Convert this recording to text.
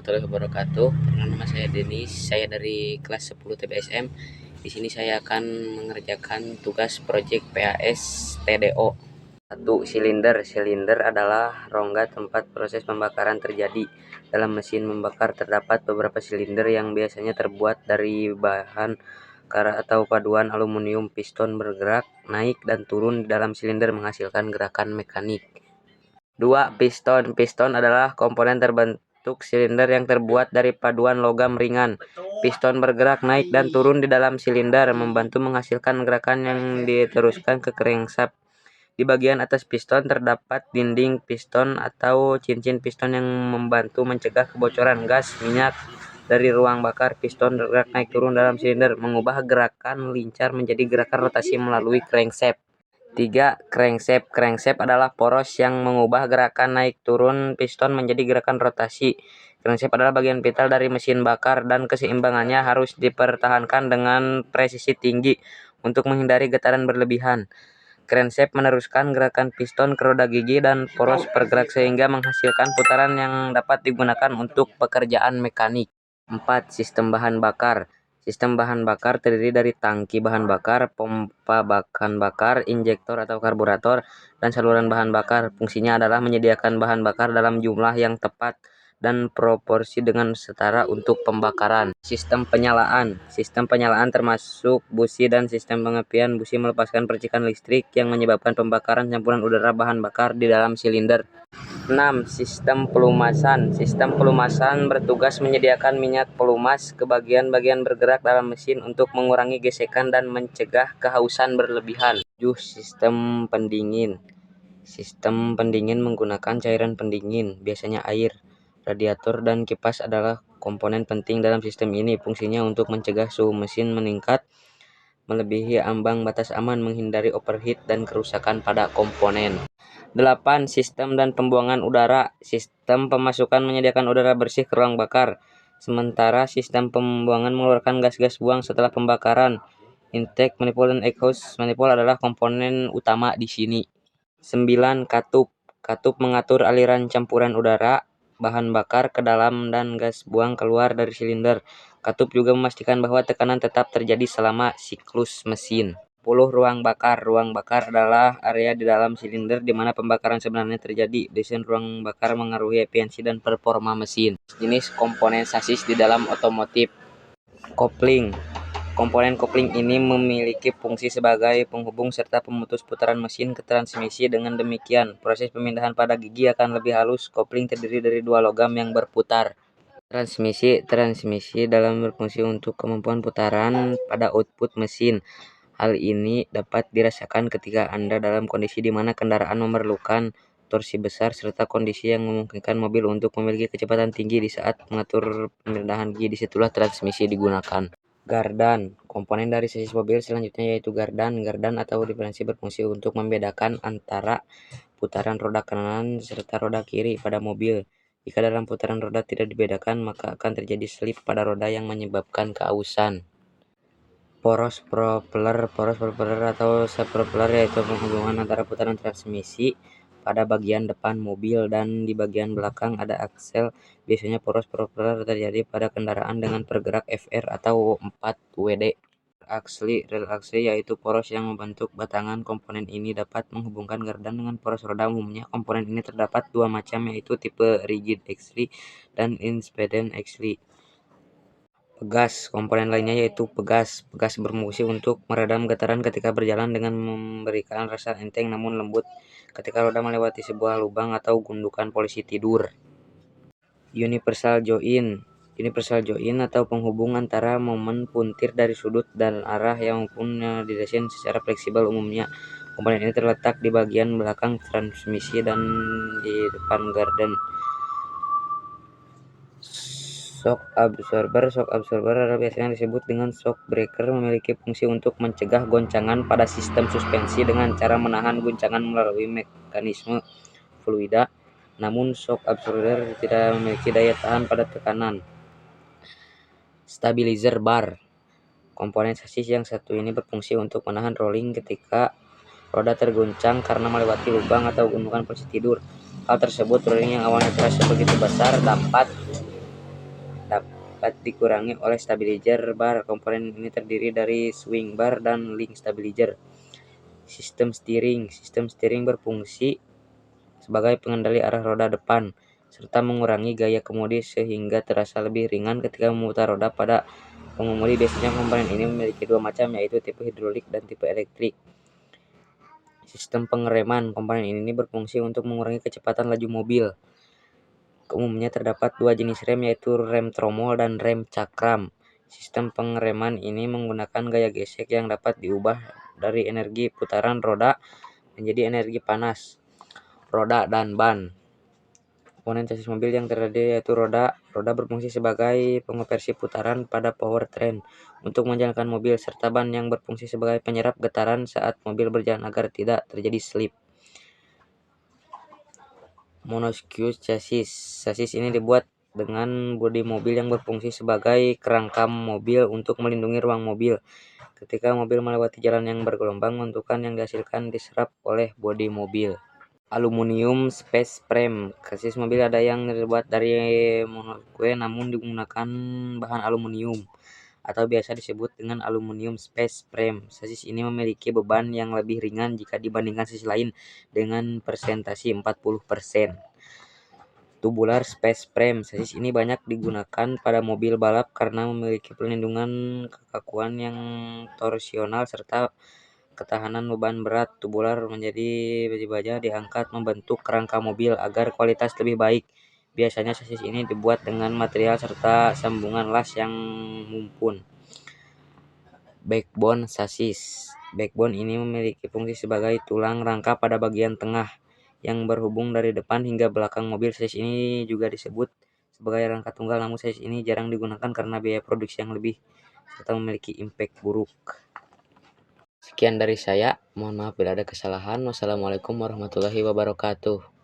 warahmatullahi wabarakatuh. Nama saya Denis, saya dari kelas 10 TBSM. Di sini saya akan mengerjakan tugas proyek PAS TDO. 1. Silinder. Silinder adalah rongga tempat proses pembakaran terjadi. Dalam mesin membakar terdapat beberapa silinder yang biasanya terbuat dari bahan karat atau paduan aluminium. Piston bergerak naik dan turun di dalam silinder menghasilkan gerakan mekanik. 2. Piston. Piston adalah komponen terbentuk silinder yang terbuat dari paduan logam ringan. Piston bergerak naik dan turun di dalam silinder, membantu menghasilkan gerakan yang diteruskan ke crankshaft. Di bagian atas piston terdapat dinding piston atau cincin piston yang membantu mencegah kebocoran gas minyak dari ruang bakar. Piston bergerak naik turun dalam silinder, mengubah gerakan lincah menjadi gerakan rotasi melalui crankshaft. 3. Crankshaft. Crankshaft adalah poros yang mengubah gerakan naik turun piston menjadi gerakan rotasi. Crankshaft adalah bagian vital dari mesin bakar dan keseimbangannya harus dipertahankan dengan presisi tinggi untuk menghindari getaran berlebihan. Crankshaft meneruskan gerakan piston ke roda gigi dan poros bergerak sehingga menghasilkan putaran yang dapat digunakan untuk pekerjaan mekanik. 4. Sistem bahan bakar. Sistem bahan bakar terdiri dari tangki bahan bakar, pompa bahan bakar, injektor atau karburator, dan saluran bahan bakar. Fungsinya adalah menyediakan bahan bakar dalam jumlah yang tepat dan proporsi dengan setara untuk pembakaran. Sistem penyalaan. Sistem penyalaan termasuk busi dan sistem pengepian. Busi melepaskan percikan listrik yang menyebabkan pembakaran campuran udara bahan bakar di dalam silinder. 6. Sistem pelumasan. Sistem pelumasan bertugas menyediakan minyak pelumas ke bagian-bagian bergerak dalam mesin untuk mengurangi gesekan dan mencegah kehausan berlebihan. 7. Sistem pendingin. Sistem pendingin menggunakan cairan pendingin, biasanya air. Radiator dan kipas adalah komponen penting dalam sistem ini. Fungsinya untuk mencegah suhu mesin meningkat melebihi ambang batas aman, menghindari overheat dan kerusakan pada komponen. 8. Sistem dan pembuangan udara. Sistem pemasukan menyediakan udara bersih ke ruang bakar, sementara sistem pembuangan mengeluarkan gas-gas buang setelah pembakaran. Intake manifold dan exhaust manifold adalah komponen utama di sini. 9. Katup. Katup mengatur aliran campuran udara, bahan bakar ke dalam dan gas buang keluar dari silinder. Katup juga memastikan bahwa tekanan tetap terjadi selama siklus mesin. 10. Ruang bakar. Ruang bakar adalah area di dalam silinder di mana pembakaran sebenarnya terjadi. Desain ruang bakar mengaruhi efisiensi dan performa mesin. Jenis komponen sasis di dalam otomotif. Kopling. Komponen kopling ini memiliki fungsi sebagai penghubung serta pemutus putaran mesin ke transmisi. Dengan demikian, proses pemindahan pada gigi akan lebih halus. Kopling terdiri dari dua logam yang berputar. Transmisi dalam berfungsi untuk kemampuan putaran pada output mesin. Hal ini dapat dirasakan ketika Anda dalam kondisi di mana kendaraan memerlukan torsi besar serta kondisi yang memungkinkan mobil untuk memiliki kecepatan tinggi di saat mengatur pemindahan gigi. Disitulah transmisi digunakan. Gardan. Komponen dari sasis mobil selanjutnya yaitu gardan. Gardan atau diferensi berfungsi untuk membedakan antara putaran roda kanan serta roda kiri pada mobil. Jika dalam putaran roda tidak dibedakan, maka akan terjadi slip pada roda yang menyebabkan keausan. Poros propeller atau subpropeller yaitu penghubungan antara putaran transmisi pada bagian depan mobil dan di bagian belakang ada aksel. Biasanya poros propeller terjadi pada kendaraan dengan pergerak FR atau 4WD. Rel aksel yaitu poros yang membentuk batangan. Komponen ini dapat menghubungkan gardan dengan poros roda. Umumnya komponen ini terdapat dua macam, yaitu tipe rigid axle dan independent axle. Pegas. Komponen lainnya yaitu pegas. Pegas berfungsi untuk meredam getaran ketika berjalan dengan memberikan rasa enteng namun lembut ketika roda melewati sebuah lubang atau gundukan polisi tidur. Universal joint. Universal joint atau penghubung antara momen puntir dari sudut dan arah yang punya didesain secara fleksibel. Umumnya komponen ini terletak di bagian belakang transmisi dan di depan gardan. Shock absorber adalah biasanya disebut dengan shock breaker, memiliki fungsi untuk mencegah goncangan pada sistem suspensi dengan cara menahan guncangan melalui mekanisme fluida. Namun shock absorber tidak memiliki daya tahan pada tekanan. Stabilizer bar. Komponen sasis yang satu ini berfungsi untuk menahan rolling ketika roda terguncang karena melewati lubang atau gundukan polisi tidur. Hal tersebut, rolling yang awalnya terasa begitu besar dapat dapat dikurangi oleh stabilizer bar. Komponen ini terdiri dari swing bar dan link stabilizer. Sistem steering berfungsi sebagai pengendali arah roda depan serta mengurangi gaya kemudi sehingga terasa lebih ringan ketika memutar roda pada pengemudi. Biasanya komponen ini memiliki dua macam, yaitu tipe hidrolik dan tipe elektrik. Sistem pengereman. Komponen ini berfungsi untuk mengurangi kecepatan laju mobil. Umumnya terdapat dua jenis rem, yaitu rem tromol dan rem cakram. Sistem pengereman ini menggunakan gaya gesek yang dapat diubah dari energi putaran roda menjadi energi panas roda dan ban. Komponen chassis mobil yang terdiri yaitu roda. Roda berfungsi sebagai pengonversi putaran pada powertrain untuk menjalankan mobil, serta ban yang berfungsi sebagai penyerap getaran saat mobil berjalan agar tidak terjadi slip. Monocoque chassis. Chassis ini dibuat dengan bodi mobil yang berfungsi sebagai kerangka mobil untuk melindungi ruang mobil. Ketika mobil melewati jalan yang bergelombang, untukan yang dihasilkan diserap oleh bodi mobil. Aluminium space frame. Chassis mobil ada yang terbuat dari monocoque namun menggunakan bahan aluminium atau biasa disebut dengan aluminium space frame. Chassis ini memiliki beban yang lebih ringan jika dibandingkan chassis lain dengan persentase 40%. Tubular space frame. Chassis ini banyak digunakan pada mobil balap karena memiliki perlindungan kekakuan yang torsional serta ketahanan beban berat. Tubular menjadi baja diangkat membentuk kerangka mobil agar kualitas lebih baik. Biasanya chassis ini dibuat dengan material serta sambungan las yang mumpun. Backbone chassis. Backbone ini memiliki fungsi sebagai tulang rangka pada bagian tengah yang berhubung dari depan hingga belakang mobil. Chassis ini juga disebut sebagai rangka tunggal, namun chassis ini jarang digunakan karena biaya produksi yang lebih serta memiliki impact buruk. Sekian dari saya, mohon maaf bila ada kesalahan. Wassalamualaikum warahmatullahi wabarakatuh.